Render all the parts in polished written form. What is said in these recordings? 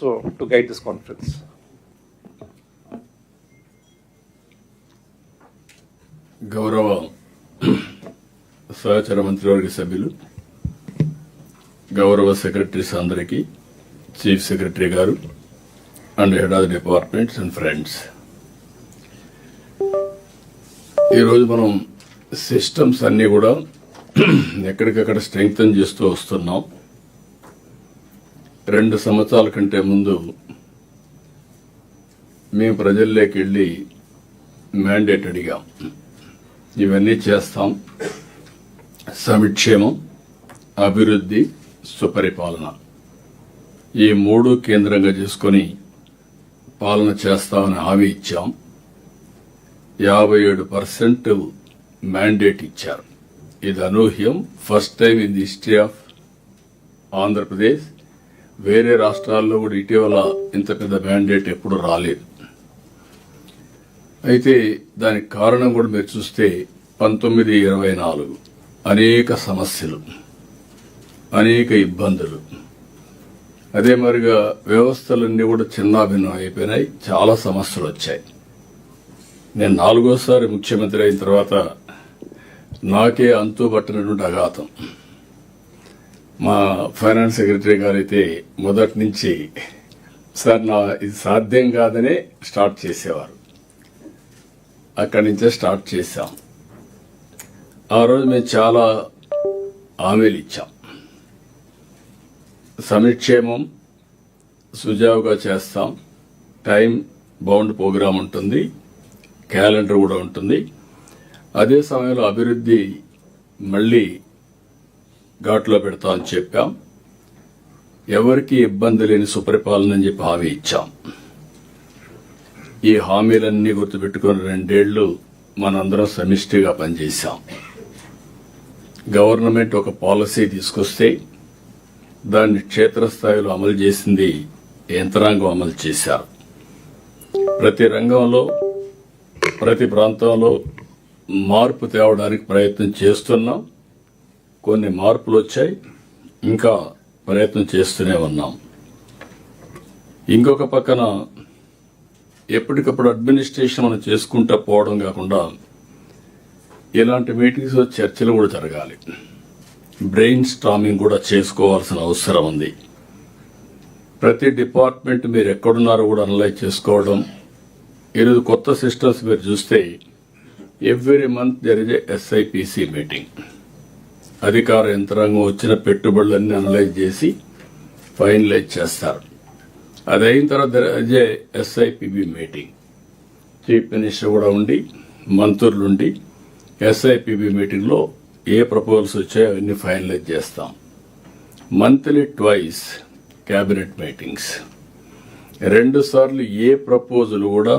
to guide this conference. గౌరవ సహచర మంత్రివర్గ సభ్యులు, గౌరవ సెక్రటరీస్ అందరికీ, చీఫ్ సెక్రటరీ గారు and head of the departments and friends, ఈరోజు మనం సిస్టమ్స్ అన్ని కూడా ఎక్కడికక్కడ స్ట్రెంగ్తన్ చేస్తూ వస్తున్నాం. 2 సంవత్సరాల కంటే ముందు మేము ప్రజల్లోకి వెళ్ళి మ్యాండేట్ అడిగాం. ఇవన్నీ చేస్తాం, సంక్షేమం, అభివృద్ధి, సుపరిపాలన, ఈ 3 కేంద్రంగా చేసుకుని పాలన చేస్తామని హామీ ఇచ్చాం. 57% మ్యాండేట్ ఇచ్చారు. ఇది అనూహ్యం. First time in the history of Andhra Pradesh. వేరే రాష్ట్రాల్లో కూడా ఇటీవల ఇంత పెద్ద మ్యాండేట్ ఎప్పుడు రాలేదు. అయితే దానికి కారణం కూడా మీరు చూస్తే 1924 అనేక సమస్యలు, అనేక ఇబ్బందులు, అదే మరిగా వ్యవస్థలన్నీ కూడా చిన్నాభిన్నం అయిపోయినాయి. చాలా సమస్యలు వచ్చాయి. నేను 4వ ముఖ్యమంత్రి అయిన తర్వాత నాకే అంతుబట్టినటువంటి అఘాతం. మా ఫైనాన్స్ సెక్రటరీ గారైతే మొదటి నుంచి సార్ ఇది సాధ్యం కాదనే స్టార్ట్ చేసేవారు. అక్కడి నుంచే స్టార్ట్ చేశాం. ఆ రోజు మేము చాలా హామీలు ఇచ్చాం. సంక్షేమం సుజావుగా చేస్తాం, టైం బౌండ్ ప్రోగ్రాం ఉంటుంది, క్యాలెండర్ కూడా ఉంటుంది. అదే సమయంలో అభివృద్ధి మళ్లీ ఘాట్లో పెడతామని చెప్పాం. ఎవరికి ఇబ్బంది లేని సుపరిపాలన అని చెప్పి హామీ ఇచ్చాం. ఈ హామీలన్నీ గుర్తుపెట్టుకుని 2 ఏళ్లు మనందరం సమిష్టిగా పనిచేశాం. గవర్నమెంట్ ఒక పాలసీ తీసుకొస్తే దాన్ని క్షేత్రస్థాయిలో అమలు చేసింది యంత్రాంగం అమలు చేశారు. ప్రతి రంగంలో, ప్రతి ప్రాంతంలో మార్పు తేవడానికి ప్రయత్నం చేస్తున్నాం. కొన్ని మార్పులు వచ్చాయి, ఇంకా ప్రయత్నం చేస్తూనే ఉన్నాం. ఇంకొక పక్కన ఎప్పటికప్పుడు అడ్మినిస్ట్రేషన్ మనం చేసుకుంటూ పోవడం కాకుండా ఇలాంటి మీటింగ్స్ చర్చలు కూడా జరగాలి. బ్రెయిన్ స్టార్మింగ్ కూడా చేసుకోవాల్సిన అవసరం ఉంది. ప్రతి డిపార్ట్మెంట్ మీరు ఎక్కడున్నారో కూడా అనలైజ్ చేసుకోవడం. ఈరోజు కొత్త సిస్టమ్స్ మీరు చూస్తే every month there is a SIPC meeting. అధికార యంత్రాంగం వచ్చిన పెట్టుబడులన్నీ అనలైజ్ చేసి ఫైనలైజ్ చేస్తారు. అది అయిన తర్వాత SIPB మీటింగ్, చీఫ్ మినిస్టర్ కూడా ఉండి, మంత్రులుండి SIPB మీటింగ్ లో ఏ ప్రపోజల్స్ వచ్చాయో అవన్నీ ఫైనలైజ్ చేస్తాం. Monthly twice cabinet meetings. 2 సార్లు ఏ ప్రపోజల్ కూడా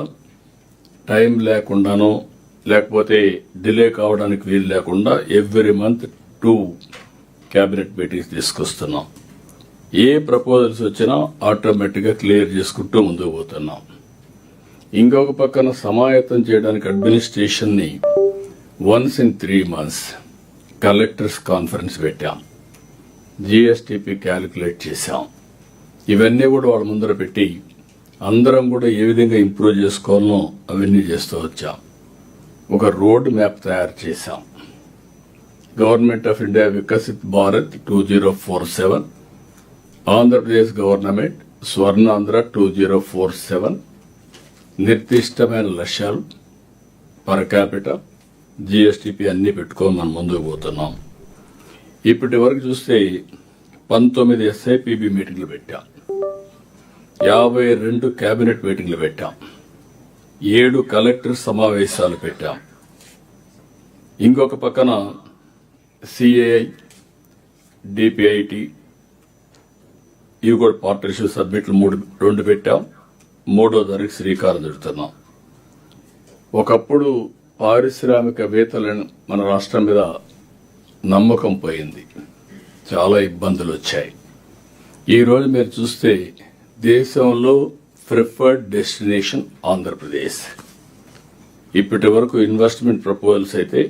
టైం లేకుండానో లేకపోతే డిలే కావడానికి వీలు లేకుండా ఎవ్రీ మంత్ 2 కేబినెట్ మీటింగ్స్ తీసుకొస్తున్నాం. ఏ ప్రపోజల్స్ వచ్చినా ఆటోమేటిక్ గా క్లియర్ చేసుకుంటూ ముందుకు పోతున్నాం. ఇంకొక పక్కన సమాయత్తం చేయడానికి అడ్మినిస్ట్రేషన్ ని once in 3 months collectors conference పెట్టాం. GSTP క్యాలిక్యులేట్ చేశాం. ఇవన్నీ కూడా వాళ్ళ ముందర పెట్టి అందరం కూడా ఏ విధంగా ఇంప్రూవ్ చేసుకోవాలనో అవన్నీ చేస్తూ వచ్చాం. ఒక రోడ్ మ్యాప్ తయారు చేశాం. Government of India Viksit Bharat 2047, Andhra Pradesh government Swarnandhra 2047, నిర్దిష్టమైన లక్ష్యాలు, పర్ క్యాపిటల్, GSTP అన్ని పెట్టుకొని మనం ముందుకు పోతున్నాం. ఇప్పటి వరకు చూస్తే 19 SIPB మీటింగ్లు పెట్టాం, 52 కేబినెట్ మీటింగ్లు పెట్టాం, 7 కలెక్టర్ సమావేశాలు పెట్టాం. ఇంకొక పక్కన CAI, DPIT ఇవి కూడా పార్ట్నర్షిప్ సబ్మిట్లు 2 పెట్టాం. 3వ తారీఖు శ్రీకారం చుడుతున్నాం. ఒకప్పుడు పారిశ్రామికవేత్తలను మన రాష్ట్రం మీద నమ్మకం పోయింది, చాలా ఇబ్బందులు వచ్చాయి. ఈ రోజు మీరు చూస్తే దేశంలో ప్రిఫర్డ్ డెస్టినేషన్ ఆంధ్రప్రదేశ్. ఇప్పటి వరకు ఇన్వెస్ట్మెంట్ ప్రపోజల్స్ అయితే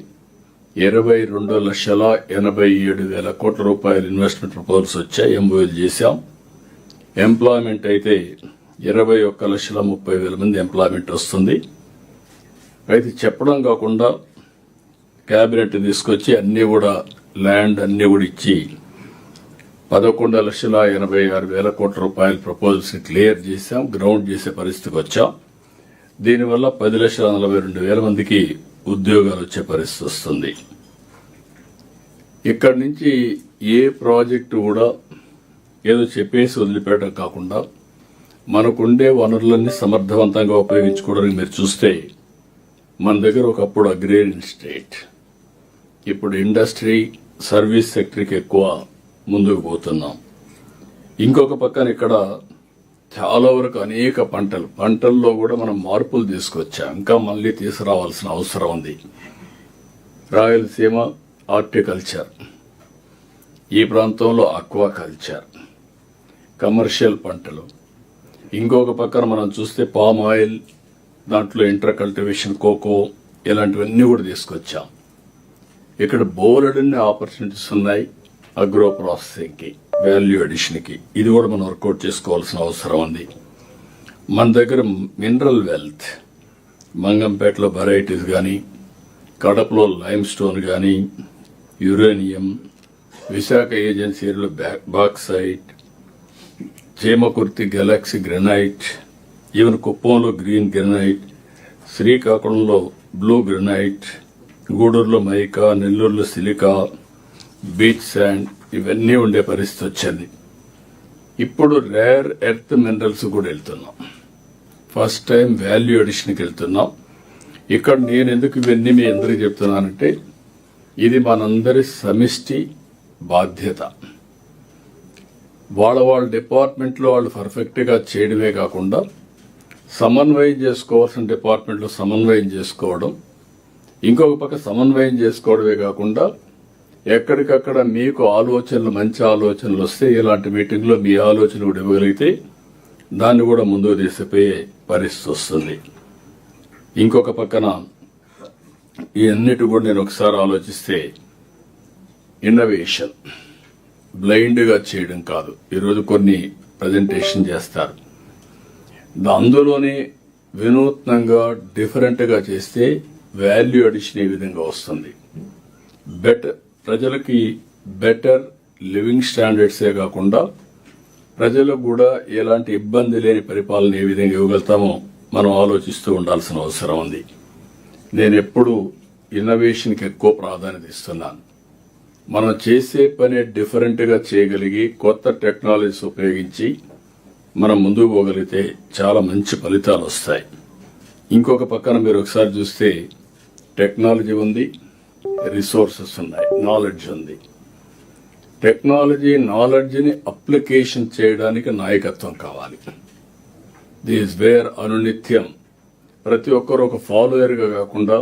22,87,000 కోట్ల రూపాయలు ఇన్వెస్ట్మెంట్ ప్రపోజల్స్ వచ్చాయి. MOUలు చేశాం. ఎంప్లాయ్మెంట్ అయితే 21,30,000 మంది ఎంప్లాయ్మెంట్ వస్తుంది. అయితే చెప్పడం కాకుండా క్యాబినెట్ తీసుకొచ్చి అన్నీ కూడా ల్యాండ్ అన్నీ కూడా ఇచ్చి 11,86,000 కోట్ల రూపాయల ప్రపోజల్స్ క్లియర్ చేశాం, గ్రౌండ్ చేసే పరిస్థితికి వచ్చాం. దీనివల్ల 10,42,000 మందికి ఉద్యోగాలు వచ్చే పరిస్థితి వస్తుంది. ఇక్కడి నుంచి ఏ ప్రాజెక్టు కూడా ఏదో చెప్పేసి వదిలిపెట్టడం కాకుండా మనకుండే వనరులన్నీ సమర్థవంతంగా ఉపయోగించుకోవడానికి మీరు చూస్తే మన దగ్గర ఒకప్పుడు అగ్రేరియన్ స్టేట్, ఇప్పుడు ఇండస్ట్రీ సర్వీస్ సెక్టర్కి ఎక్కువ ముందుకు పోతున్నాం. ఇంకొక పక్కన ఇక్కడ చాలా వరకు అనేక పంటల్లో కూడా మనం మార్పులు తీసుకొచ్చాం, ఇంకా మళ్ళీ తీసుకురావాల్సిన అవసరం ఉంది. రాయలసీమ హార్టికల్చర్, ఈ ప్రాంతంలో ఆక్వాకల్చర్, కమర్షియల్ పంటలు. ఇంకొక పక్కన మనం చూస్తే పామ్ ఆయిల్, దాంట్లో ఇంటర్ కల్టివేషన్, కోకో, ఇలాంటివన్నీ కూడా తీసుకొచ్చాం. ఇక్కడ బోలెడన్ని ఆపర్చునిటీస్ ఉన్నాయి అగ్రో ప్రాసెసింగ్కి, వాల్యూ అడిషన్కి. ఇది కూడా మనం వర్కౌట్ చేసుకోవాల్సిన అవసరం ఉంది. మన దగ్గర మినరల్ వెల్త్, మంగంపేటలో వెరైటీస్ కానీ, కడపలో లైమ్ స్టోన్ కానీ, యురేనియం, విశాఖ ఏజెన్సీలో bauxite, Chemakurthi Galaxy granite, even కుప్పంలో గ్రీన్ గ్రెనైట్, శ్రీకాకుళంలో బ్లూ గ్రెనైట్, గూడూరులో మైకా, నెల్లూరులో సిలికా, బీచ్ శాండ్, ఇవన్నీ ఉండే పరిస్థితి వచ్చింది. ఇప్పుడు రేర్ ఎర్త్ మినరల్స్ కూడా వెళ్తున్నాం. ఫస్ట్ టైం వాల్యూ అడిషన్కి వెళ్తున్నాం. ఇక్కడ నేను ఎందుకు ఇవన్నీ మీ అందరికీ చెప్తున్నానంటే ఇది మనందరి సమిష్టి బాధ్యత. వాళ్ళ డిపార్ట్మెంట్లో వాళ్ళు పర్ఫెక్ట్గా చేయడమే కాకుండా సమన్వయం చేసుకోవాల్సిన డిపార్ట్మెంట్లో సమన్వయం చేసుకోవడం, ఇంకొక పక్క సమన్వయం చేసుకోవడమే కాకుండా ఎక్కడికక్కడ మీకు ఆలోచనలు, మంచి ఆలోచనలు వస్తే ఇలాంటి మీటింగ్లో మీ ఆలోచన కూడా ఇవ్వగలిగితే దాన్ని కూడా ముందుకు తీసుకుపోయే పరిస్థితి వస్తుంది. ఇంకొక పక్కన ఈ అన్నిటి కూడా నేను ఒకసారి ఆలోచిస్తే ఇన్నోవేషన్ బ్లైండ్గా చేయడం కాదు. ఈరోజు కొన్ని ప్రజెంటేషన్ చేస్తారు, అందులోనే వినూత్నంగా డిఫరెంట్గా చేస్తే వాల్యూ అడిషన్ ఈ విధంగా వస్తుంది. ప్రజలకి బెటర్ లివింగ్ స్టాండర్డ్సే కాకుండా ప్రజలకు కూడా ఎలాంటి ఇబ్బంది లేని పరిపాలన ఏ విధంగా ఇవ్వగలుగుతామో మనం ఆలోచిస్తూ ఉండాల్సిన అవసరం ఉంది. నేను ఎప్పుడు ఇన్నోవేషన్కి ఎక్కువ ప్రాధాన్యత ఇస్తున్నాను. మనం చేసే పని డిఫరెంట్గా చేయగలిగి కొత్త టెక్నాలజీస్ ఉపయోగించి మనం ముందుకు పోగలిగితే చాలా మంచి ఫలితాలు వస్తాయి. ఇంకొక పక్కన మీరు ఒకసారి చూస్తే టెక్నాలజీ ఉంది, రిసోర్సెస్ ఉన్నాయి, నాలెడ్జ్ ఉంది. టెక్నాలజీ, నాలెడ్జ్ని అప్లికేషన్ చేయడానికి నాయకత్వం కావాలి. దిస్ వేర్ అనునిత్యం ప్రతి ఒక్కరు ఒక ఫాలోయర్గా కాకుండా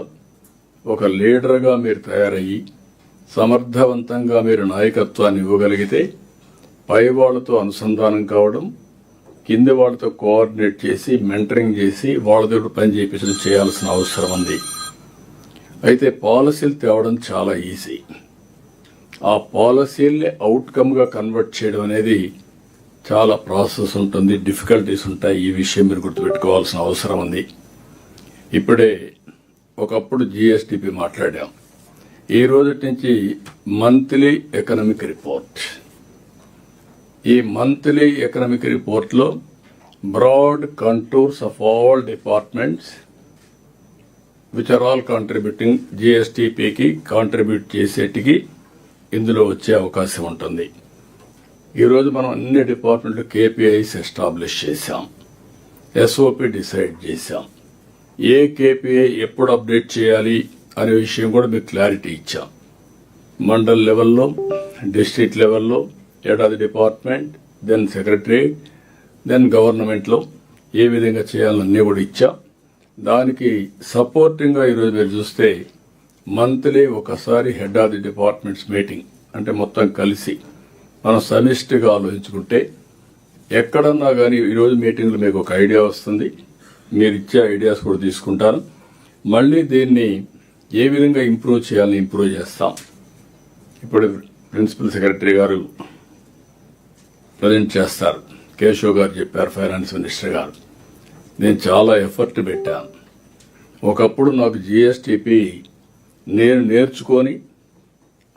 ఒక లీడర్గా మీరు తయారయ్యి సమర్థవంతంగా మీరు నాయకత్వాన్ని ఇవ్వగలిగితే పై వాళ్లతో అనుసంధానం కావడం, కింది వాళ్లతో కోఆర్డినేట్ చేసి మెంటరింగ్ చేసి వాళ్ళతో పని చేయించడం చేయాల్సిన అవసరం ఉంది. అయితే పాలసీలు తేవడం చాలా ఈజీ. ఆ పాలసీల్ని అవుట్కమ్గా కన్వర్ట్ చేయడం అనేది చాలా ప్రాసెస్ ఉంటుంది, డిఫికల్టీస్ ఉంటాయి. ఈ విషయం మీరు గుర్తుపెట్టుకోవాల్సిన అవసరం ఉంది. ఇప్పుడే ఒకప్పుడు జిఎస్టిపి మాట్లాడాం. ఈ రోజు నుంచి మంత్లీ ఎకనామిక్ రిపోర్ట్. ఈ మంత్లీ ఎకనామిక్ రిపోర్ట్లో broad contours of all departments which are all contributing జిఎస్టిపికి కాంట్రిబ్యూట్ చేసేటికి ఇందులో వచ్చే అవకాశం ఉంటుంది. ఈరోజు మనం అన్ని డిపార్ట్మెంట్లు కేపీఐస్ ఎస్టాబ్లిష్ చేశాం, ఎస్ఓపి డిసైడ్ చేశాం. ఏ కేపీఐ ఎప్పుడు అప్డేట్ చేయాలి అనే విషయం కూడా మీకు క్లారిటీ ఇచ్చాం. మండల్ లెవెల్లో, డిస్ట్రిక్ట్ లెవెల్లో, ఏడాది డిపార్ట్మెంట్, దెన్ సెక్రటరియట్, దెన్ గవర్నమెంట్లో ఏ విధంగా చేయాలన్నీ కూడా ఇచ్చాం. దానికి సపోర్టింగ్గా ఈరోజు మీరు చూస్తే మంత్లీ ఒకసారి head of the departments meeting, అంటే మొత్తం కలిసి మనం సమిష్టిగా ఆలోచించుకుంటే ఎక్కడన్నా కానీ ఈరోజు మీటింగ్లో మీకు ఒక ఐడియా వస్తుంది. మీరు ఇచ్చే ఐడియాస్ కూడా తీసుకుంటారు. మళ్ళీ దీన్ని ఏ విధంగా ఇంప్రూవ్ చేయాలని ఇంప్రూవ్ చేస్తాం. ఇప్పుడు ప్రిన్సిపల్ సెక్రటరీ గారు ప్రజెంట్ చేస్తారు కేశవ్ గారు చెప్పారు, ఫైనాన్స్ మినిస్టర్ గారు. నేను చాలా ఎఫర్ట్ పెట్టాను. ఒకప్పుడు నాకు జిఎస్టిపి నేను నేర్చుకొని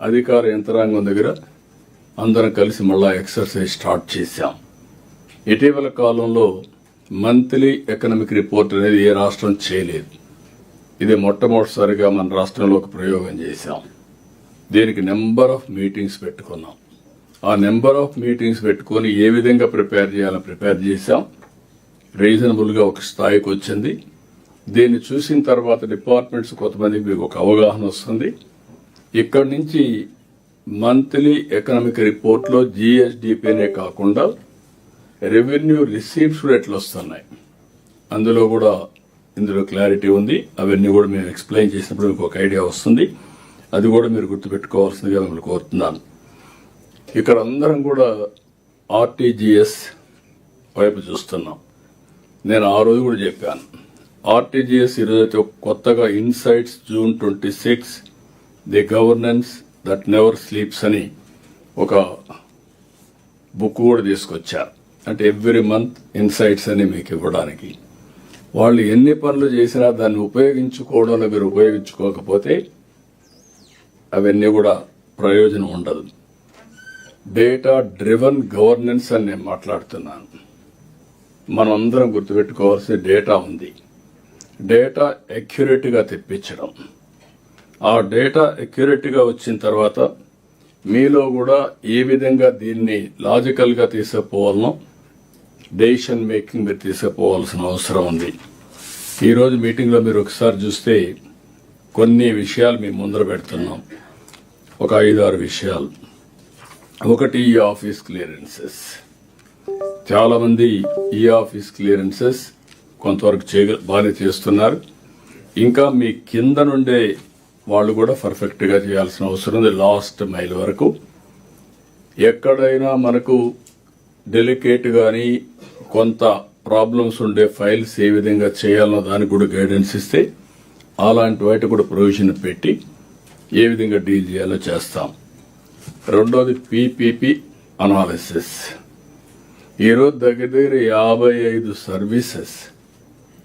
అధికార యంత్రాంగం దగ్గర అందరం కలిసి మళ్ళా ఎక్సర్సైజ్ స్టార్ట్ చేశాం. ఇటీవల కాలంలో మంత్లీ ఎకనామిక్ రిపోర్ట్ అనేది ఏ రాష్ట్రం చేయలేదు. ఇది మొట్టమొదటిసారిగా మన రాష్ట్రంలో ఒక ప్రయోగం చేశాం. దీనికి నెంబర్ ఆఫ్ మీటింగ్స్ పెట్టుకున్నాం. ఆ నెంబర్ ఆఫ్ మీటింగ్స్ పెట్టుకొని ఏ విధంగా ప్రిపేర్ చేయాలో ప్రిపేర్ చేశాం. రీజనబుల్గా ఒక స్థాయికి వచ్చింది. దీన్ని చూసిన తర్వాత డిపార్ట్మెంట్స్ కొంతమందికి మీకు ఒక అవగాహన వస్తుంది. ఇక్కడి నుంచి మంత్లీ ఎకనామిక్ రిపోర్ట్లో జిఎస్డిపినే కాకుండా రెవెన్యూ రిసీప్ట్స్ కూడా ఎట్లా వస్తున్నాయి అందులో కూడా ఇందులో క్లారిటీ ఉంది. అవన్నీ కూడా మేము ఎక్స్ప్లెయిన్ చేసినప్పుడు మీకు ఒక ఐడియా వస్తుంది. అది కూడా మీరు గుర్తుపెట్టుకోవాల్సిందిగా మిమ్మల్ని కోరుతున్నాను. ఇక్కడ అందరం కూడా ఆర్టీజీఎస్ వైపు చూస్తున్నాం. నేను ఆ రోజు కూడా చెప్పాను, ఆర్టీజీఎస్ ఈరోజైతే కొత్తగా insights June 26 the governance that never sleeps అని ఒక బుక్ కూడా తీసుకొచ్చారు. అంటే ఎవ్రీ మంత్ ఇన్సైట్స్ అని మీకు ఇవ్వడానికి. వాళ్ళు ఎన్ని పనులు చేసినా దాన్ని ఉపయోగించుకోవడంలో మీరు ఉపయోగించుకోకపోతే అవన్నీ కూడా ప్రయోజనం ఉండదు. డేటా డ్రివన్ గవర్నెన్స్ అని నేను మాట్లాడుతున్నాను. మనం అందరం గుర్తుపెట్టుకోవాల్సిన డేటా ఉంది. డేటా అక్యురేట్గా తెప్పించడం. ఆ డేటా అక్యురేట్గా వచ్చిన తర్వాత మీలో కూడా ఏ విధంగా దీన్ని లాజికల్గా తీసుకుపోవాలనో డెసిషన్ మేకింగ్ మీరు తీసుకుపోవాల్సిన అవసరం ఉంది. ఈరోజు మీటింగ్లో మీరు ఒకసారి చూస్తే కొన్ని విషయాలు మేము ముందర పెడుతున్నాం. ఒక 5-6 విషయాలు. ఒకటి ఈ ఆఫీస్ క్లియరెన్సెస్. చాలా మంది ఈ ఆఫీస్ క్లియరెన్సెస్ కొంతవరకు బాగానే చేస్తున్నారు. ఇంకా మీ కింద నుండే వాళ్ళు కూడా పర్ఫెక్ట్గా చేయాల్సిన అవసరం ఉంది. లాస్ట్ మైల్ వరకు ఎక్కడైనా మనకు డెలికేట్ గానీ కొంత ప్రాబ్లమ్స్ ఉండే ఫైల్స్ ఏ విధంగా చేయాలన్న దానికి కూడా గైడెన్స్ ఇస్తే అలాంటి వాటి కూడా ప్రొవిజన్ పెట్టి ఏ విధంగా డీల్ చేయాలో చేస్తాం. రెండోది పీపీపీ అనాలిసిస్. ఈరోజు దగ్గర 55 సర్వీసెస్,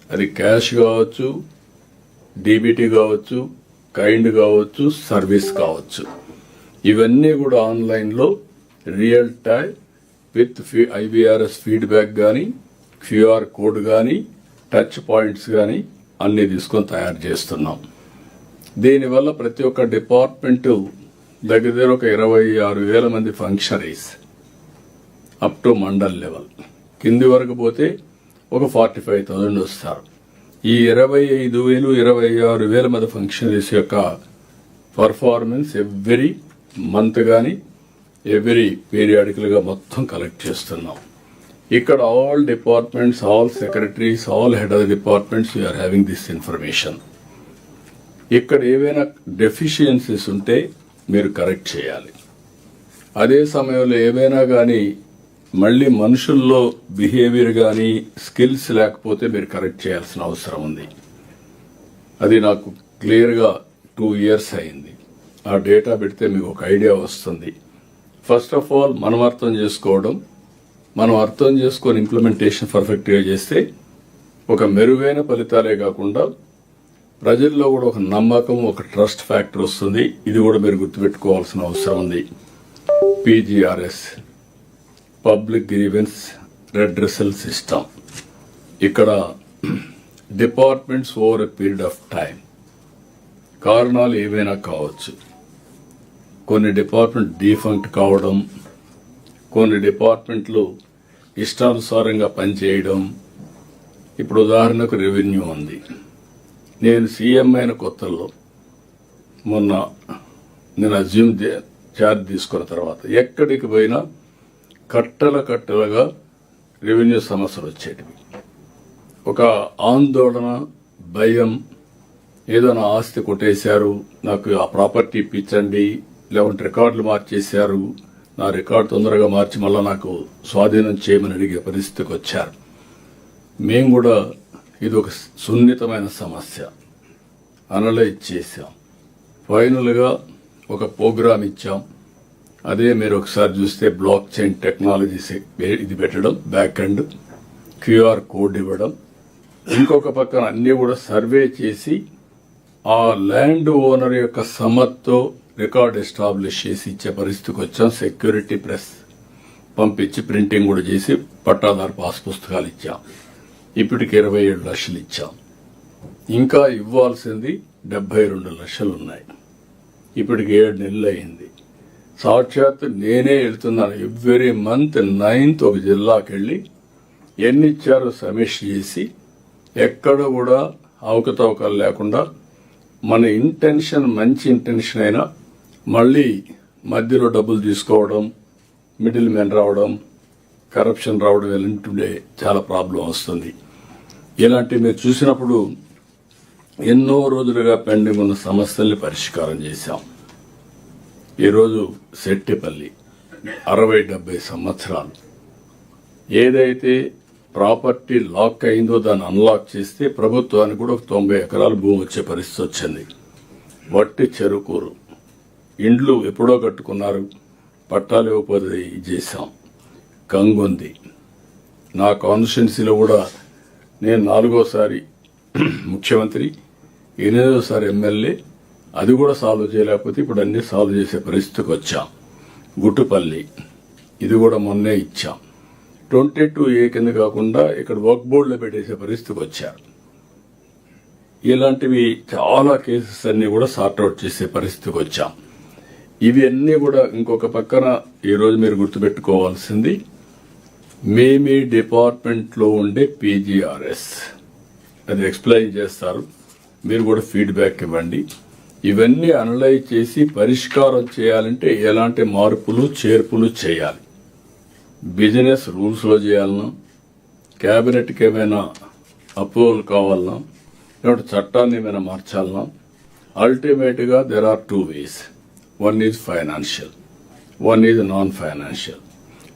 అది క్యాష్ కావచ్చు, డీబీటీ కావచ్చు, కైండ్ కావచ్చు, సర్వీస్ కావచ్చు, ఇవన్నీ కూడా ఆన్లైన్లో real time with IVRS feedback కానీ, క్యూఆర్ కోడ్ కానీ, టచ్ పాయింట్స్ కానీ అన్ని తీసుకొని తయారు చేస్తున్నాం. దీనివల్ల ప్రతి ఒక్క డిపార్ట్మెంట్ దగ్గర ఒక 26,000 మంది functionaries up to mandal level, కింది వరకు పోతే ఒక 45,000 వస్తారు. ఈ 25,000 26,000 మంది ఫంక్షనరీస్ యొక్క పర్ఫార్మెన్స్ ఎవ్రీ మంత్ కానీ ఎవ్రీ పీరియాడికల్ గా మొత్తం కలెక్ట్ చేస్తున్నాం. ఇక్కడ all departments, all secretaries, all head of the departments we are having this information. ఇక్కడ ఏవైనా డెఫిషియన్సీస్ ఉంటే మీరు కరెక్ట్ చేయాలి. అదే సమయంలో ఏవైనా కానీ మళ్ళీ మనుషుల్లో బిహేవియర్ కానీ స్కిల్స్ లేకపోతే మీరు కరెక్ట్ చేయాల్సిన అవసరం ఉంది. అది నాకు క్లియర్గా 2 years అయింది. ఆ డేటా పెడితే మీకు ఒక ఐడియా వస్తుంది. ఫస్ట్ ఆఫ్ ఆల్ మనం అర్థం చేసుకోవడం, మనం అర్థం చేసుకొని ఇంప్లిమెంటేషన్ పర్ఫెక్ట్గా చేస్తే ఒక మెరుగైన ఫలితాలే కాకుండా ప్రజల్లో కూడా ఒక నమ్మకం, ఒక ట్రస్ట్ ఫ్యాక్టర్ వస్తుంది. ఇది కూడా మీరు గుర్తుపెట్టుకోవాల్సిన అవసరం ఉంది. PGRS, public grievance redressal system. ఇక్కడ departments over a period of time, కారణాలు ఏవైనా కావచ్చు. కొన్ని డిపార్ట్మెంట్ డీఫంక్ట్ కావడం, కొన్ని డిపార్ట్మెంట్లు ఇష్టానుసారంగా పనిచేయడం. ఇప్పుడు ఉదాహరణకు రెవెన్యూ ఉంది. నేను సీఎం అయిన కొత్తల్లో నేను అజ్యూమ్ చార్జ్ తీసుకున్న తర్వాత ఎక్కడికి పోయినా కట్టలుగా రెవెన్యూ సమస్యలు వచ్చేటివి. ఒక ఆందోళన, భయం, ఏదో నా ఆస్తి కొట్టేశారు, నాకు ఆ ప్రాపర్టీ ఇప్పించండి, లేకుంటే రికార్డులు మార్చేశారు, నా రికార్డు తొందరగా మార్చి మళ్ళా నాకు స్వాధీనం చేయమని అడిగే పరిస్థితికి వచ్చారు. మేము కూడా ఇది ఒక సున్నితమైన సమస్య అనలైజ్ చేశాం. ఫైనల్గా ఒక ప్రోగ్రామ్ ఇచ్చాం. అదే మీరు ఒకసారి చూస్తే బ్లాక్ చైన్ టెక్నాలజీస్ ఇది పెట్టడం, బ్యాక్ ఎండ్ క్యూఆర్ కోడ్ ఇవ్వడం, ఇంకొక పక్కన అన్ని కూడా సర్వే చేసి ఆ ల్యాండ్ ఓనర్ యొక్క సమ్మతితో రికార్డ్ ఎస్టాబ్లిష్ చేసి ఇచ్చే పరిస్థితికి వచ్చాం. సెక్యూరిటీ ప్రెస్ పంపించి ప్రింటింగ్ కూడా చేసి పట్టాదారు పాస్ పుస్తకాలు ఇచ్చాం. ఇప్పటికి 27 లక్షలు ఇచ్చాం. ఇంకా ఇవ్వాల్సింది 72 లక్షలు ఉన్నాయి. ఇప్పటికి 7 నెలలు అయింది. సాక్షాత్ నేనే వెళ్తున్నాను. ఎవ్రీ మంత్ 9th ఒక జిల్లాకి వెళ్ళి ఎన్ని ఇచ్చారో సమీక్ష చేసి ఎక్కడ కూడా అవకతవకలు లేకుండా మన ఇంటెన్షన్ మంచి ఇంటెన్షన్ అయినా మళ్ళీ మధ్యలో డబ్బులు తీసుకోవడం, మిడిల్ మ్యాన్ రావడం, కరప్షన్ రావడం ఇలాంటి చాలా ప్రాబ్లం వస్తుంది. ఇలాంటివి మీరు చూసినప్పుడు ఎన్నో రోజులుగా పెండింగ్ ఉన్న సమస్యల్ని పరిష్కారం చేశాం. ఈరోజు సెట్టిపల్లి 60-70 సంవత్సరాలు ఏదైతే ప్రాపర్టీ లాక్ అయిందో దాన్ని అన్లాక్ చేస్తే ప్రభుత్వానికి కూడా 90 ఎకరాలు భూమి వచ్చే పరిస్థితి వచ్చింది. వట్టి చెరుకూరు ఇండ్లు ఎప్పుడో కట్టుకున్నారు, పట్టాలు ఇవ్వకపోతే చేశాం. కంగుంది నా కాన్స్టిట్యున్సీలో కూడా నేను 4వసారి ముఖ్యమంత్రి, 8వసారి ఎమ్మెల్యే, అది కూడా సాల్వ్ చేయలేకపోతే ఇప్పుడు అన్ని సాల్వ్ చేసే పరిస్థితికి వచ్చాం. గుట్టుపల్లి ఇది కూడా మొన్నే ఇచ్చాం. 22A కింద కాకుండా ఇక్కడ వర్క్ బోర్డులో పెట్టేసే పరిస్థితికి వచ్చారు. ఇలాంటివి చాలా కేసెస్ అన్ని కూడా సార్ట్అవుట్ చేసే పరిస్థితికి వచ్చాం. ఇవి అన్నీ కూడా ఇంకొక పక్కన ఈరోజు మీరు గుర్తుపెట్టుకోవాల్సింది మీ డిపార్ట్మెంట్లో ఉండే PGRS అది ఎక్స్ప్లెయిన్ చేస్తారు. మీరు కూడా ఫీడ్బ్యాక్ ఇవ్వండి. ఇవన్నీ అనలైజ్ చేసి పరిష్కారం చేయాలంటే ఎలాంటి మార్పులు చేర్పులు చేయాలి, బిజినెస్ రూల్స్లో చేయాలన్నా, క్యాబినెట్కి ఏమైనా అప్రూవల్ కావాలన్నా, లేదంటే చట్టాన్ని ఏమైనా మార్చాలన్నా, అల్టిమేట్గా there are 2 ways. One is financial, one is non-financial.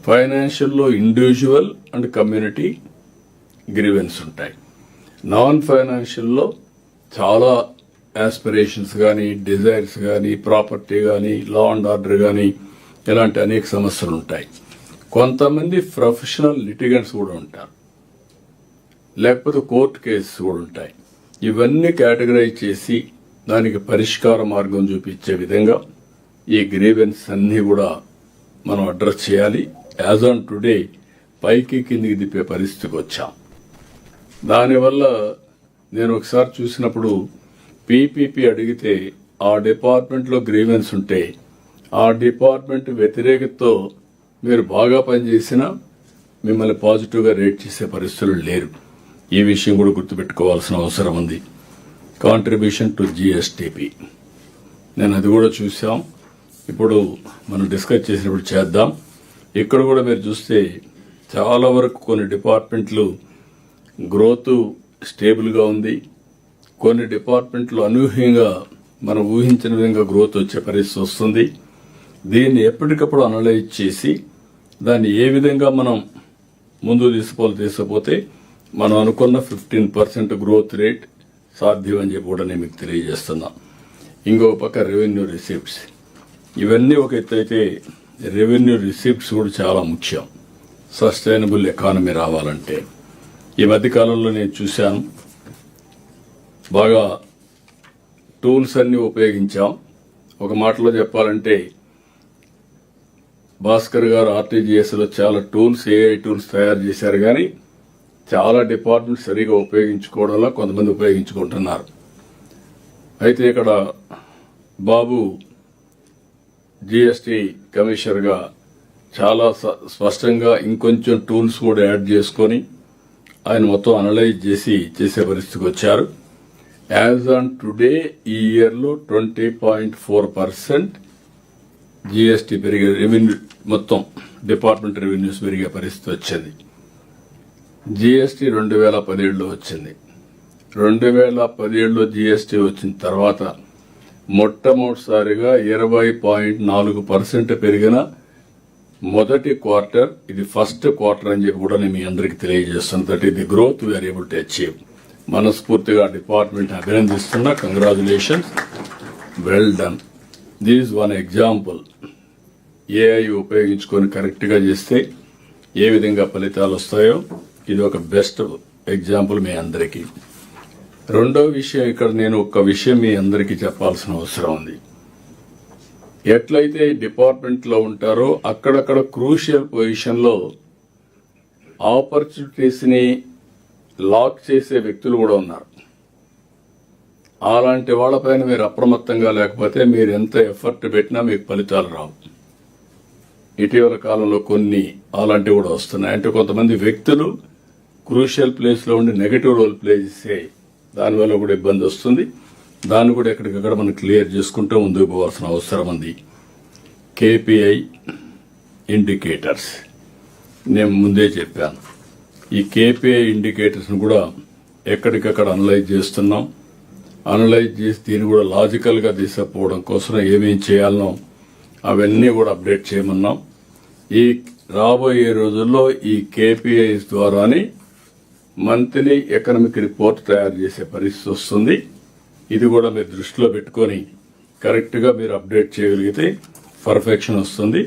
ఫైనాన్షియల్లో ఇండివిజువల్ అండ్ కమ్యూనిటీ గ్రీవెన్స్ ఉంటాయి. నాన్ ఫైనాన్షియల్లో చాలా ఆస్పిరేషన్స్ కానీ, డిజైర్స్ కానీ, ప్రాపర్టీ కానీ, లా అండ్ ఆర్డర్ కానీ ఇలాంటి అనేక సమస్యలు ఉంటాయి. కొంతమంది ప్రొఫెషనల్ లిటిగెంట్స్ కూడా ఉంటారు, లేకపోతే కోర్టు కేసెస్ కూడా ఉంటాయి. ఇవన్నీ కేటగరైజ్ చేసి దానికి పరిష్కార మార్గం చూపించే విధంగా ఈ గ్రీవెన్స్ అన్నీ కూడా మనం అడ్రస్ చేయాలి. యాజ్ ఆన్ టుడే పైకి కిందికి దిప్పే పరిస్థితికి వచ్చాం. దానివల్ల నేను ఒకసారి చూసినప్పుడు PPP అడిగితే ఆ డిపార్ట్మెంట్లో గ్రీవెన్స్ ఉంటే ఆ డిపార్ట్మెంట్ వ్యతిరేకతతో మీరు బాగా పనిచేసినా మిమ్మల్ని పాజిటివ్గా రేట్ చేసే పరిస్థితులు లేరు. ఈ విషయం కూడా గుర్తుపెట్టుకోవాల్సిన అవసరం ఉంది. కాంట్రిబ్యూషన్ టు GSTP నేను అది కూడా చూసాం. ఇప్పుడు మనం డిస్కస్ చేసినప్పుడు చేద్దాం. ఇక్కడ కూడా మీరు చూస్తే చాలా వరకు కొన్ని డిపార్ట్మెంట్లు గ్రోత్ స్టేబుల్గా ఉంది. కొన్ని డిపార్ట్మెంట్లు అనూహ్యంగా మనం ఊహించిన విధంగా గ్రోత్ వచ్చే పరిస్థితి వస్తుంది. దీన్ని ఎప్పటికప్పుడు అనలైజ్ చేసి దాన్ని ఏ విధంగా మనం ముందు తీసుకుపోతే మనం అనుకున్న 15% గ్రోత్ రేట్ సాధ్యం అని చెప్పి కూడా నేను మీకు తెలియజేస్తున్నా. ఇంకొక పక్క రెవెన్యూ రిసిప్ట్స్, ఇవన్నీ ఒక ఎత్తు అయితే రెవెన్యూ రిసిప్ట్స్ కూడా చాలా ముఖ్యం సస్టైనబుల్ ఎకానమీ రావాలంటే. ఈ మధ్యకాలంలో నేను చూశాను, బాగా టూల్స్ అన్ని ఉపయోగించాం. ఒక మాటలో చెప్పాలంటే భాస్కర్ గారు RTGSలో చాలా టూల్స్, AI టూల్స్ తయారు చేశారు. కానీ చాలా డిపార్ట్మెంట్స్ సరిగా ఉపయోగించుకోవడంలో కొంతమంది ఉపయోగించుకుంటున్నారు. అయితే ఇక్కడ బాబు GST కమిషనర్గా చాలా స్పష్టంగా ఇంకొంచెం టూల్స్ కూడా యాడ్ చేసుకొని ఆయన మొత్తం అనలైజ్ చేసే పరిస్థితికి వచ్చారు. యాజ్ ఆన్ టుడే ఈ ఇయర్లో 20.4% GST పెరిగే, రెవెన్యూ మొత్తం డిపార్ట్మెంట్ రెవెన్యూస్ పెరిగే పరిస్థితి వచ్చింది. GST 2017లో వచ్చింది. 2017లో GST వచ్చిన తర్వాత మొట్టమొదటిసారిగా 20.4% పెరిగిన మొదటి క్వార్టర్ ఇది, ఫస్ట్ క్వార్టర్ అని చెప్పి కూడా నేను మీ అందరికీ తెలియజేస్తాను. దట్ ఇది growth we are able to achieve. మనస్ఫూర్తిగా డిపార్ట్మెంట్ అభినందిస్తున్నా. Congratulations, well done. This is one example. AI ఉపయోగించుకొని కరెక్ట్గా చేస్తే ఏ విధంగా ఫలితాలు వస్తాయో ఇది ఒక బెస్ట్ ఎగ్జాంపుల్ మీ అందరికీ. రెండో విషయం, ఇక్కడ నేను ఒక విషయం మీ అందరికీ చెప్పాల్సిన అవసరం ఉంది. ఎట్లయితే డిపార్ట్మెంట్లో ఉంటారో అక్కడక్కడ క్రూషియల్ పొజిషన్లో ఆపర్చునిటీస్ని లాక్ చేసే వ్యక్తులు కూడా ఉన్నారు. అలాంటి వాళ్ళపైన మీరు అప్రమత్తంగా లేకపోతే మీరు ఎంత ఎఫర్ట్ పెట్టినా మీకు ఫలితాలు రావు. ఇటీవల కాలంలో కొన్ని అలాంటివి కూడా వస్తున్నాయి. అంటే కొంతమంది వ్యక్తులు క్రూషియల్ ప్లేస్లో ఉండి నెగటివ్ రోల్ ప్లే చేసే దానివల్ల కూడా ఇబ్బంది వస్తుంది. దాన్ని కూడా ఎక్కడికక్కడ మనం క్లియర్ చేసుకుంటూ ముందుకు పోవాల్సిన అవసరం ఉంది. కేపీఐ ఇండికేటర్స్ నేను ముందే చెప్పాను. ఈ కేపీఐ ఇండికేటర్స్ను కూడా ఎక్కడికక్కడ అనలైజ్ చేస్తున్నాం. అనలైజ్ చేసి దీన్ని కూడా లాజికల్గా తీసుకుపోవడం కోసం ఏమేం చేయాలనో అవన్నీ కూడా అప్డేట్ చేయమన్నాం. ఈ రాబోయే రోజుల్లో ఈ కేపీఐస్ ద్వారానే మంత్లీ ఎకనామిక్ రిపోర్ట్ తయారు చేసే పరిస్థితి వస్తుంది. ఇది కూడా మీరు దృష్టిలో పెట్టుకొని కరెక్ట్గా మీరు అప్డేట్ చేయగలిగితే పర్ఫెక్షన్ వస్తుంది.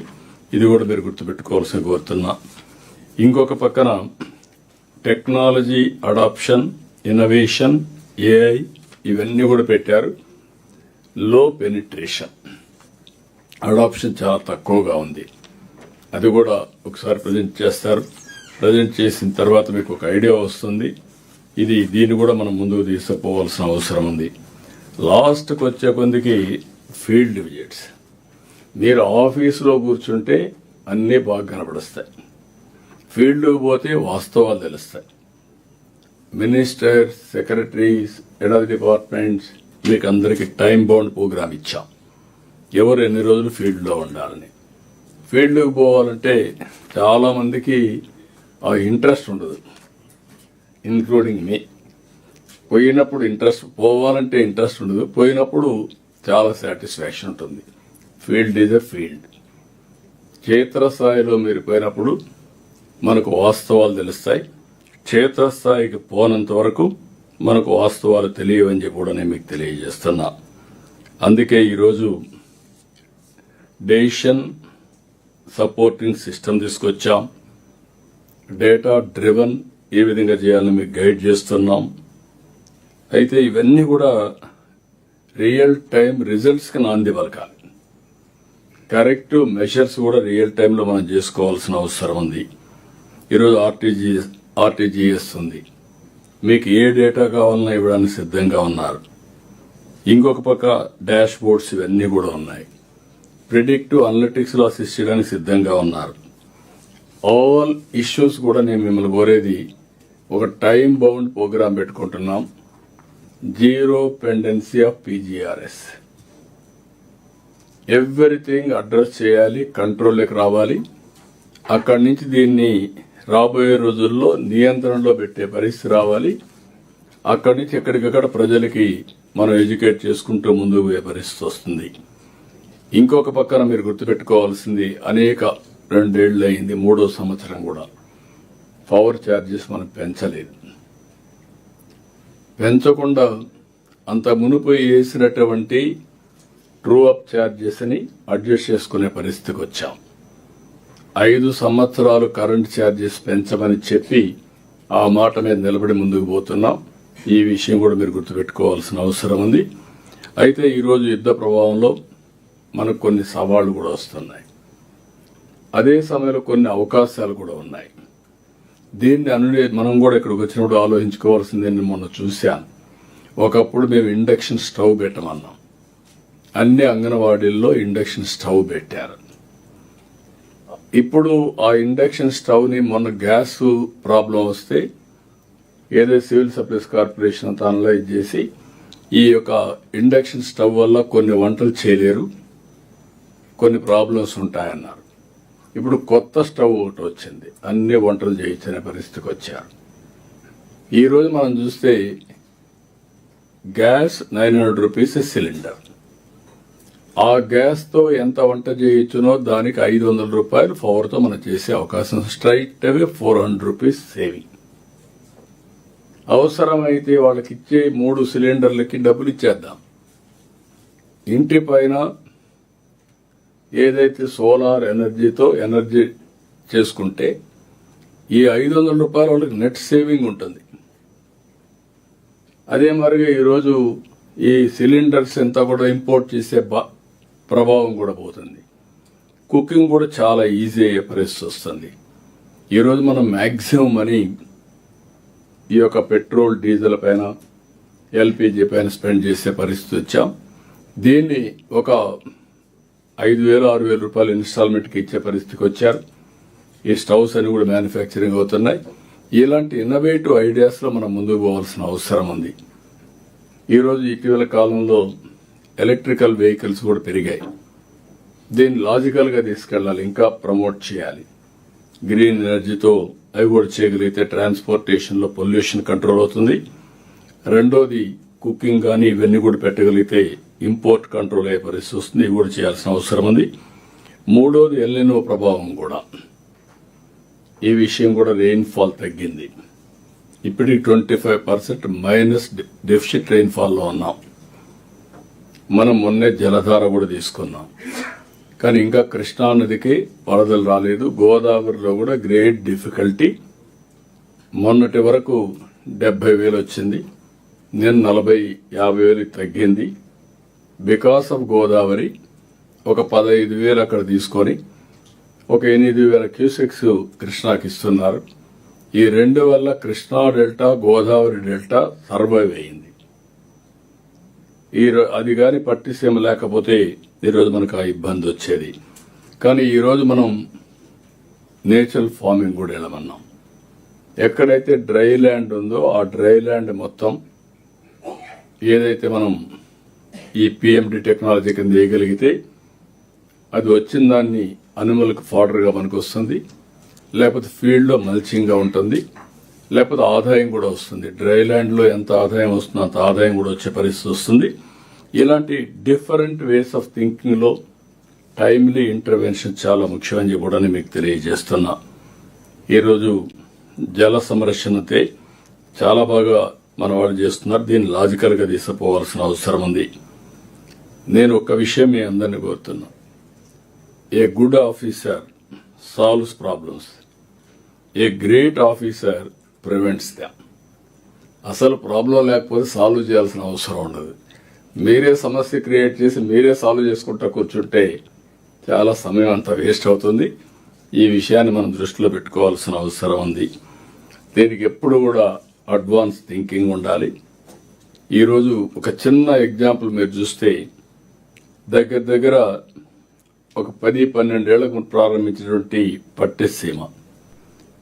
ఇది కూడా మీరు గుర్తుపెట్టుకోవాల్సిన కోరుతున్నా. ఇంకొక పక్కన టెక్నాలజీ అడాప్షన్, ఇన్నోవేషన్, ఏఐ ఇవన్నీ కూడా పెట్టారు. లో పెనిట్రేషన్, అడాప్షన్ చాలా తక్కువగా ఉంది. అది కూడా ఒకసారి ప్రజెంట్ చేస్తారు. ప్రజెంట్ చేసిన తర్వాత మీకు ఒక ఐడియా వస్తుంది. దీన్ని కూడా మనం ముందుకు తీసుకుపోవాల్సిన అవసరం ఉంది. లాస్ట్కి వచ్చే కొందికి ఫీల్డ్ విజిట్స్. మీరు ఆఫీసులో కూర్చుంటే అన్నీ బాగా కనపడుస్తాయి. ఫీల్డ్కి పోతే వాస్తవాలు తెలుస్తాయి. Ministers, secretaries, head of departments మీకు అందరికీ టైం బౌండ్ ప్రోగ్రామ్ ఇచ్చాం. ఎవరు ఎన్ని రోజులు ఫీల్డ్లో ఉండాలని. ఫీల్డ్కి పోవాలంటే చాలా మందికి ఆ ఇంట్రెస్ట్ ఉండదు, ఇన్క్లూడింగ్ మీ. పోయినప్పుడు ఇంట్రెస్ట్, పోవాలంటే ఇంట్రెస్ట్ ఉండదు. పోయినప్పుడు చాలా సాటిస్ఫాక్షన్ ఉంటుంది. Field is a field. క్షేత్రస్థాయిలో మీరు పోయినప్పుడు మనకు వాస్తవాలు తెలుస్తాయి. క్షేత్రస్థాయికి పోనంత వరకు మనకు వాస్తవాలు తెలియవని చెప్పి కూడా నేను మీకు తెలియజేస్తున్నా. అందుకే ఈరోజు డెసిషన్ సపోర్టింగ్ సిస్టమ్ తీసుకొచ్చాం. డేటా డ్రివన్ ఏ విధంగా చేయాలని మీకు గైడ్ చేస్తున్నాం. అయితే ఇవన్నీ కూడా రియల్ టైం రిజల్ట్స్కి నాంది పలకాలి. కరెక్ట్ మెషర్స్ కూడా రియల్ టైంలో మనం చేసుకోవాల్సిన అవసరం ఉంది. ఈరోజు ఆర్టీజీఎస్ ఉంది. మీకు ఏ డేటా కావాలన్నా ఇవ్వడానికి సిద్ధంగా ఉన్నారు. ఇంకొక పక్క డాష్ బోర్డ్స్ ఇవన్నీ కూడా ఉన్నాయి. ప్రిడిక్టివ్ అనలిటిక్స్లో అసిస్ట్ చేయడానికి సిద్ధంగా ఉన్నారు. ఆల్ ఇష్యూస్ కూడా నేను మిమ్మల్ని కోరేది, ఒక టైం బౌండ్ ప్రోగ్రామ్ పెట్టుకుంటున్నాం. Zero pendency of PGRS. Everything address చేయాలి, కంట్రోల్లోకి రావాలి. అక్కడి నుంచి దీన్ని రాబోయే రోజుల్లో నియంత్రణలో పెట్టే పరిస్థితి రావాలి. అక్కడి నుంచి ఎక్కడికక్కడ ప్రజలకి మనం ఎడ్యుకేట్ చేసుకుంటూ ముందుకు పోయే పరిస్థితి వస్తుంది. ఇంకొక పక్కన మీరు గుర్తుపెట్టుకోవాల్సింది, అనేక 2 ఏళ్ళు అయింది, 3వ సంవత్సరం కూడా పవర్ ఛార్జెస్ మనం పెంచలేదు. పెంచకుండా అంత మునుపు వేసినటువంటి ట్రూ అప్ ఛార్జెస్ని అడ్జస్ట్ చేసుకునే పరిస్థితికి వచ్చాం. 5 సంవత్సరాలు కరెంట్ ఛార్జెస్ పెంచమని చెప్పి ఆ మాట మీద నిలబడి ముందుకు పోతున్నాం. ఈ విషయం కూడా మీరు గుర్తుపెట్టుకోవాల్సిన అవసరం ఉంది. అయితే ఈరోజు యుద్ధ ప్రభావంలో మనకు కొన్ని సవాళ్లు కూడా వస్తున్నాయి. అదే సమయంలో కొన్ని అవకాశాలు కూడా ఉన్నాయి. దీన్ని మనం కూడా ఇక్కడికి వచ్చినప్పుడు ఆలోచించుకోవాల్సింది. నేను మొన్న చూశాను, ఒకప్పుడు మేము ఇండక్షన్ స్టవ్ పెట్టమన్నాం. అన్ని అంగన్వాడీల్లో ఇండక్షన్ స్టవ్ పెట్టారు. ఇప్పుడు ఆ ఇండక్షన్ స్టవ్ని మొన్న గ్యాస్ ప్రాబ్లం వస్తే ఏదో సివిల్ సప్లైస్ కార్పొరేషన్ అంతా అనలైజ్ చేసి ఈ యొక్క ఇండక్షన్ స్టవ్ వల్ల కొన్ని వంటలు చేయలేరు, కొన్ని ప్రాబ్లమ్స్ ఉంటాయన్నారు. ఇప్పుడు కొత్త స్టవ్ ఒకటి వచ్చింది, అన్ని వంటలు చేయించే పరిస్థితికి వచ్చారు. ఈరోజు మనం చూస్తే గ్యాస్ 900 రూపీస్ సిలిండర్. ఆ గ్యాస్తో ఎంత వంట చేయొచ్చునో దానికి 500 రూపాయలు పవర్తో మనం చేసే అవకాశం. స్ట్రైట్ అవే 400 రూపీస్ సేవింగ్. అవసరమైతే వాళ్ళకి ఇచ్చే 3 సిలిండర్లకి డబ్బులు ఇచ్చేద్దాం. ఇంటి పైన ఏదైతే సోలార్ ఎనర్జీతో ఎనర్జీ చేసుకుంటే ఈ 500 రూపాయల వాళ్ళకి నెట్ సేవింగ్ ఉంటుంది. అదే మరిగా ఈరోజు ఈ సిలిండర్స్ ఎంత కూడా ఇంపోర్ట్ చేసే ప్రభావం కూడా పోతుంది. కుకింగ్ కూడా చాలా ఈజీ అయ్యే పరిస్థితి వస్తుంది. ఈరోజు మనం మ్యాక్సిమం మనీ ఈ యొక్క పెట్రోల్ డీజిల్ పైన ఎల్పిజి పైన స్పెండ్ చేసే పరిస్థితి వచ్చాం. దీన్ని ఒక 5,000-6,000 రూపాయలు ఇన్స్టాల్మెంట్కి ఇచ్చే పరిస్థితికి వచ్చారు. ఈ స్టవ్స్ అని కూడా మ్యానుఫ్యాక్చరింగ్ అవుతున్నాయి. ఇలాంటి ఇన్నోవేటివ్ ఐడియాస్లో మనం ముందుకు పోవాల్సిన అవసరం ఉంది. ఈరోజు ఇటీవల కాలంలో ఎలక్ట్రికల్ వెహికల్స్ కూడా పెరిగాయి. దీన్ని లాజికల్గా తీసుకెళ్లాలి, ఇంకా ప్రమోట్ చేయాలి. గ్రీన్ ఎనర్జీతో అవి కూడా చేయగలిగితే ట్రాన్స్పోర్టేషన్లో పొల్యూషన్ కంట్రోల్ అవుతుంది. రెండోది కుకింగ్ కానీ ఇవన్నీ కూడా పెట్టగలిగితే ఇంపోర్ట్ కంట్రోల్ అయ్యే పరిస్థితి వస్తుంది. ఇవి కూడా చేయాల్సిన అవసరం ఉంది. మూడోది ఎల్నినో ప్రభావం కూడా. ఈ విషయం కూడా రెయిన్ఫాల్ తగ్గింది. ఇప్పటికి 25% మైనస్ డెఫిసిట్ రెయిన్ఫాల్లో ఉన్నాం. మనం మొన్నే జలధార కూడా తీసుకున్నాం. కానీ ఇంకా కృష్ణా నదికి వరదలు రాలేదు. గోదావరిలో కూడా గ్రేట్ డిఫికల్టీ. మొన్నటి వరకు 70,000 వచ్చింది, నేను 40,000-50,000 తగ్గింది. బికాస్ ఆఫ్ గోదావరి ఒక 15,000 అక్కడ తీసుకొని ఒక 8,000 క్యూసెక్స్ కృష్ణాకి ఇస్తున్నారు. ఈ రెండు వల్ల Krishna delta Godavari delta survive అయింది. అది కానీ పట్టిసీమ లేకపోతే ఈరోజు మనకు ఆ ఇబ్బంది వచ్చేది. కానీ ఈరోజు మనం నేచురల్ ఫార్మింగ్ కూడా వెళ్ళమన్నాం. ఎక్కడైతే డ్రై ల్యాండ్ ఉందో ఆ డ్రై ల్యాండ్ మొత్తం ఏదైతే మనం ఈ పిఎండి టెక్నాలజీ కింద వేయగలిగితే అది వచ్చిన దాన్ని అనిమల్కి ఫాడర్గా మనకు వస్తుంది, లేకపోతే ఫీల్డ్లో మల్చింగ్గా ఉంటుంది, లేకపోతే ఆదాయం కూడా వస్తుంది. డ్రై ల్యాండ్లో ఎంత ఆదాయం వస్తుందో అంత ఆదాయం కూడా వచ్చే పరిస్థితి వస్తుంది. ఇలాంటి డిఫరెంట్ వేస్ ఆఫ్ థింకింగ్లో టైమ్లీ ఇంటర్వెన్షన్ చాలా ముఖ్యమని కూడా మీకు తెలియజేస్తున్నా. ఈరోజు జల సంరక్షణతే చాలా బాగా మన వాళ్ళు చేస్తున్నారు. దీన్ని లాజికల్గా తీసుకుపోవాల్సిన అవసరం ఉంది. నేను ఒక విషయం మీ అందరినీ కోరుతున్నా. A good officer solves problems, a great officer prevents them. అసలు ప్రాబ్లం లేకపోతే సాల్వ్ చేయాల్సిన అవసరం ఉండదు. మీరే సమస్య క్రియేట్ చేసి మీరే సాల్వ్ చేసుకుంటా కూర్చుంటే చాలా సమయం అంతా వేస్ట్ అవుతుంది. ఈ విషయాన్ని మనం దృష్టిలో పెట్టుకోవాల్సిన అవసరం ఉంది. దీనికి ఎప్పుడు కూడా అడ్వాన్స్ థింకింగ్ ఉండాలి. ఈరోజు ఒక చిన్న ఎగ్జాంపుల్ మీరు చూస్తే దగ్గర ఒక 10-12 ఏళ్లకు ప్రారంభించినటువంటి పట్టిసీమ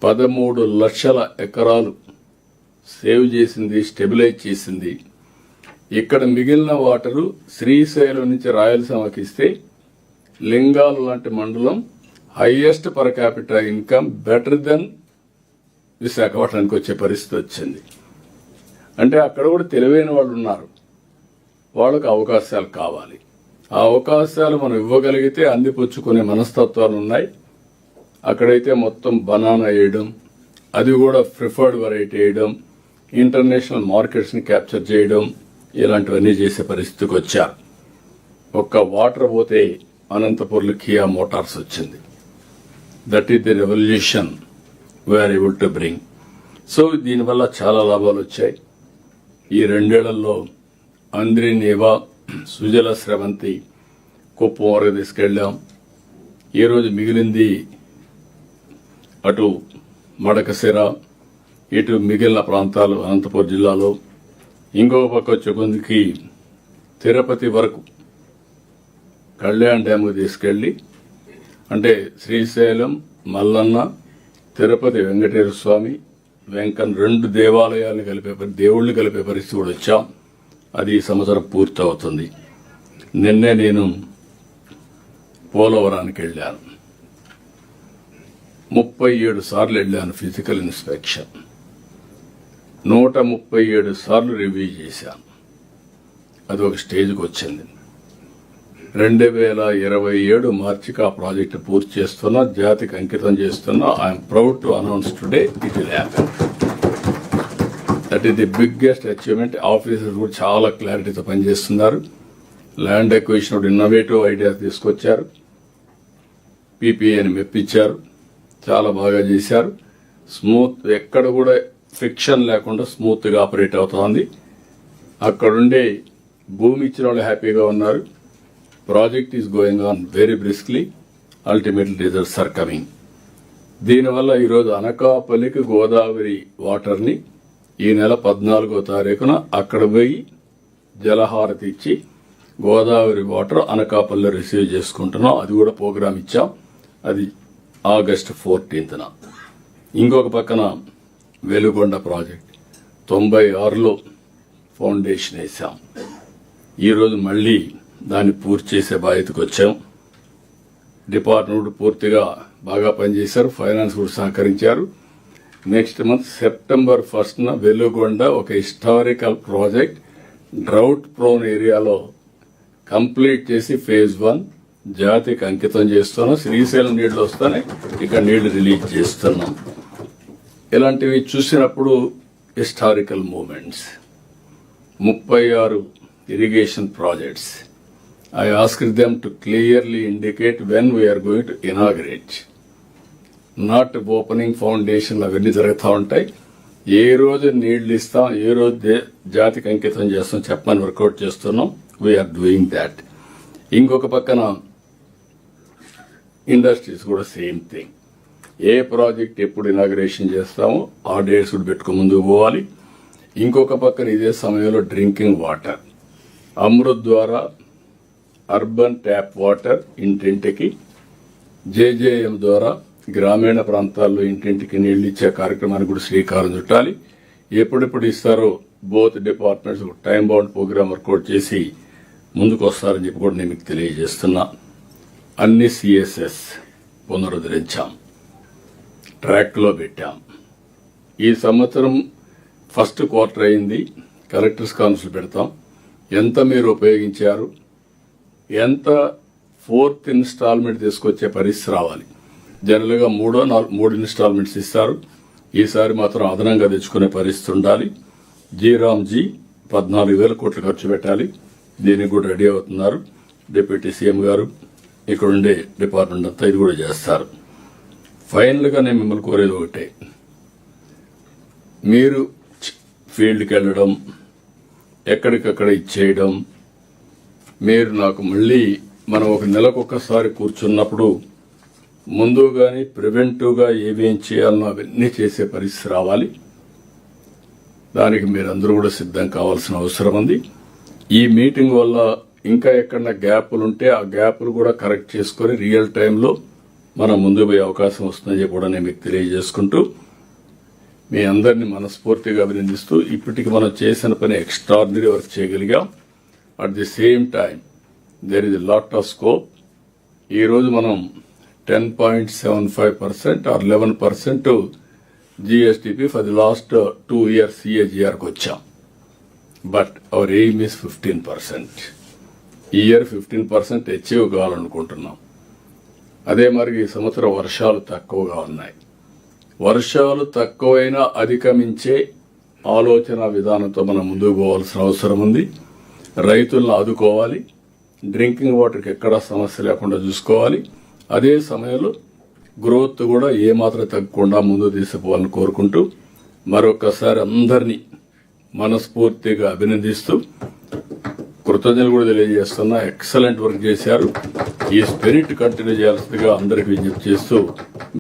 13 లక్షల ఎకరాలు సేవ్ చేసింది, స్టెబిలైజ్ చేసింది. ఇక్కడ మిగిలిన వాటరు శ్రీశైలం నుంచి రాయలసీమకి ఇస్తే లింగాలు లాంటి మండలం highest per capital income better than విశాఖపట్నానికి వచ్చే పరిస్థితి వచ్చింది. అంటే అక్కడ కూడా తెలివైన వాళ్ళు ఉన్నారు, వాళ్ళకు అవకాశాలు కావాలి. ఆ అవకాశాలు మనం ఇవ్వగలిగితే అందిపుచ్చుకునే మనస్తత్వాలు ఉన్నాయి. అక్కడైతే మొత్తం బనానా వేయడం, అది కూడా ప్రిఫర్డ్ వెరైటీ వేయడం, ఇంటర్నేషనల్ మార్కెట్స్ని క్యాప్చర్ చేయడం, ఇలాంటివన్నీ చేసే పరిస్థితికి వచ్చారు. ఒక్క వాటర్ పోతే అనంతపూర్లో కియా మోటార్స్ వచ్చింది. That is the revolution we are able to bring. So దీనివల్ల చాలా లాభాలు వచ్చాయి. ఈ 2 ఏళ్లలో అంద్రి నీవా, సుజల స్రవంతి కుప్పం వరకు తీసుకెళ్లాం. ఈరోజు మిగిలింది అటు మడకశిర, ఇటు మిగిలిన ప్రాంతాలు అనంతపురం జిల్లాలో. ఇంకో పక్క వచ్చే కొందికి తిరుపతి వరకు కళ్యాణ్ డ్యామ్కి తీసుకెళ్లి, అంటే శ్రీశైలం, మల్లన్న, తిరుపతి వెంకటేశ్వర స్వామి, వెంకన్న 2 దేవాలయాలను దేవుళ్లు కలిపే పరిస్థితి కూడా వచ్చాం. అది ఈ సంవత్సరం పూర్తి అవుతుంది. నిన్నే నేను పోలవరానికి వెళ్ళాను. 37 సార్లు వెళ్ళాను ఫిజికల్ ఇన్స్పెక్షన్. 137 సార్లు రివ్యూ చేశాను. అది ఒక స్టేజ్కి వచ్చింది. 2027 మార్చికి ఆ ప్రాజెక్టు పూర్తి చేస్తున్నా, జాతికి అంకితం చేస్తున్నా. I'm proud to announce today it will happen. That is the biggest achievement. Officers కూడా చాలా క్లారిటీతో పనిచేస్తున్నారు. ల్యాండ్ ఎక్విజిషన్ ఇన్నోవేటివ్ ఐడియాస్ తీసుకొచ్చారు. పీపీఏని మెప్పించారు, చాలా బాగా చేశారు. స్మూత్, ఎక్కడ కూడా ఫ్రిక్షన్ లేకుండా స్మూత్గా ఆపరేట్ అవుతోంది. అక్కడుండే భూమి ఇచ్చిన వాళ్ళు హ్యాపీగా ఉన్నారు. Project is going on very briskly. Ultimately results are coming. దీనివల్ల ఈరోజు అనకాపల్లికి గోదావరి వాటర్ని ఈ నెల 14వ తారీఖున అక్కడ పోయి జలహారతి ఇచ్చి గోదావరి వాటర్ అనకాపల్లిలో రిసీవ్ చేసుకుంటున్నాం. అది కూడా ప్రోగ్రామ్ ఇచ్చాం. అది ఆగస్టు 14న. ఇంకొక పక్కన వెలుగొండ ప్రాజెక్ట్ 96లో ఫౌండేషన్ వేసాం. ఈరోజు మళ్ళీ దాన్ని పూర్తి చేసే బాధ్యతకు వచ్చాం. డిపార్ట్మెంట్ పూర్తిగా బాగా పనిచేశారు, ఫైనాన్స్ కూడా సహకరించారు. నెక్స్ట్ మంత్ సెప్టెంబర్ 1న వెలుగొండ ఒక హిస్టారికల్ ప్రాజెక్ట్ డ్రౌట్ ప్రోన్ ఏరియాలో కంప్లీట్ చేసి ఫేజ్ 1 జాతికి అంకితం చేస్తున్నాం. శ్రీశైలం నీళ్లు వస్తానే ఇక్కడ నీళ్లు రిలీజ్ చేస్తున్నాం. ఇలాంటివి చూసినప్పుడు historical moments. 36 irrigation projects. I asked them to clearly indicate when we are going to inaugurate. Not opening foundation అవన్నీ జరుగుతూ ఉంటాయి. ఏ రోజు నీళ్లు ఇస్తాం, ఏ రోజు జాతికి అంకితం చేస్తాం చెప్పమని వర్కౌట్ చేస్తున్నాం. We are doing that. ఇంకొక పక్కన ఇండస్ట్రీస్ కూడా సేమ్ థింగ్. ఏ ప్రాజెక్ట్ ఎప్పుడు ఇనాగ్రేషన్ చేస్తామో ఆ డేట్స్ కూడా పెట్టుకుని ముందుకు పోవాలి. ఇంకొక పక్కన ఇదే సమయంలో డ్రింకింగ్ వాటర్ అమృత్ ద్వారా అర్బన్ ట్యాప్ వాటర్ ఇంటింటికి, జేజేఎం ద్వారా గ్రామీణ ప్రాంతాల్లో ఇంటింటికి నీళ్లు ఇచ్చే కార్యక్రమానికి కూడా శ్రీకారం చుట్టాలి. ఎప్పుడెప్పుడు ఇస్తారో both departments time bound program work out చేసి ముందుకు వస్తారని చెప్పి కూడా నేను మీకు తెలియజేస్తున్నా. అన్ని సిఎస్ఎస్ పునరుద్ధరించాం, ట్రాక్లో పెట్టాం. ఈ సంవత్సరం ఫస్ట్ క్వార్టర్ అయింది. కలెక్టర్స్ కౌన్సిల్ పెడతాం. ఎంత మీరు ఉపయోగించారు, ఎంత 4th ఇన్స్టాల్మెంట్ తీసుకొచ్చే పరిస్థితి రావాలి. జనరల్గా 3 ఇన్స్టాల్మెంట్స్ ఇస్తారు. ఈసారి మాత్రం అదనంగా తెచ్చుకునే పరిస్థితి ఉండాలి. జీరామ్జీ 14,000 కోట్లు ఖర్చు పెట్టాలి. దీనికి కూడా రెడీ అవుతున్నారు. డిప్యూటీ సీఎం గారు, ఇక్కడ ఉండే డిపార్ట్మెంట్ అంతా ఇది కూడా చేస్తారు. ఫైనల్గా నేను మిమ్మల్ని కోరేది ఒకటే, మీరు ఫీల్డ్కి వెళ్ళడం, ఎక్కడికక్కడ ఇచ్చేయడం, మీరు నాకు మళ్ళీ మనం ఒక నెలకొకసారి కూర్చున్నప్పుడు ముందుగానే ప్రివెంటివ్గా ఏమేం చేయాలనో అవన్నీ చేసే పరిస్థితి రావాలి. దానికి మీరందరూ కూడా సిద్ధం కావాల్సిన అవసరం ఉంది. ఈ మీటింగ్ వల్ల ఇంకా ఎక్కడన్నా గ్యాపులు ఉంటే ఆ గ్యాపులు కూడా కరెక్ట్ చేసుకుని రియల్ టైంలో మనం ముందుకు పోయే అవకాశం వస్తుందని చెప్పి కూడా నేను మీకు తెలియజేసుకుంటూ మీ అందరినీ మనస్ఫూర్తిగా అభినందిస్తూ ఇప్పటికి మనం చేసిన పని ఎక్స్ట్రాడినరీ వర్క్ చేయగలిగాం. At the same time there is a lot of scope. ఈరోజు మనం 10.75% ఆర్ 11% జిఎస్టిపి ఫర్ ది లాస్ట్ 2 years సిఏజిఆర్కి వచ్చాం. But our aim is 15%. ఈ ఇయర్ 15% అచీవ్ కావాలనుకుంటున్నాం. అదే మరి ఈ సంవత్సరం వర్షాలు తక్కువగా ఉన్నాయి. వర్షాలు తక్కువైనా అధిగమించే ఆలోచన విధానంతో మనం ముందుకు పోవాల్సిన అవసరం ఉంది. రైతులను ఆదుకోవాలి. డ్రింకింగ్ వాటర్కి ఎక్కడా సమస్య లేకుండా చూసుకోవాలి. అదే సమయంలో గ్రోత్ కూడా ఏమాత్రం తగ్గకుండా ముందుకు తీసుకుపోవాలని కోరుకుంటూ మరొకసారి అందరినీ మనస్ఫూర్తిగా అభినందిస్తూ కృతజ్ఞతలు కూడా తెలియజేస్తున్నా. ఎక్సలెంట్ వర్క్ చేశారు. ఈ స్పిరిట్ కంటిన్యూ చేయాల్సిందిగా అందరికీ విజ్ఞప్తి చేస్తూ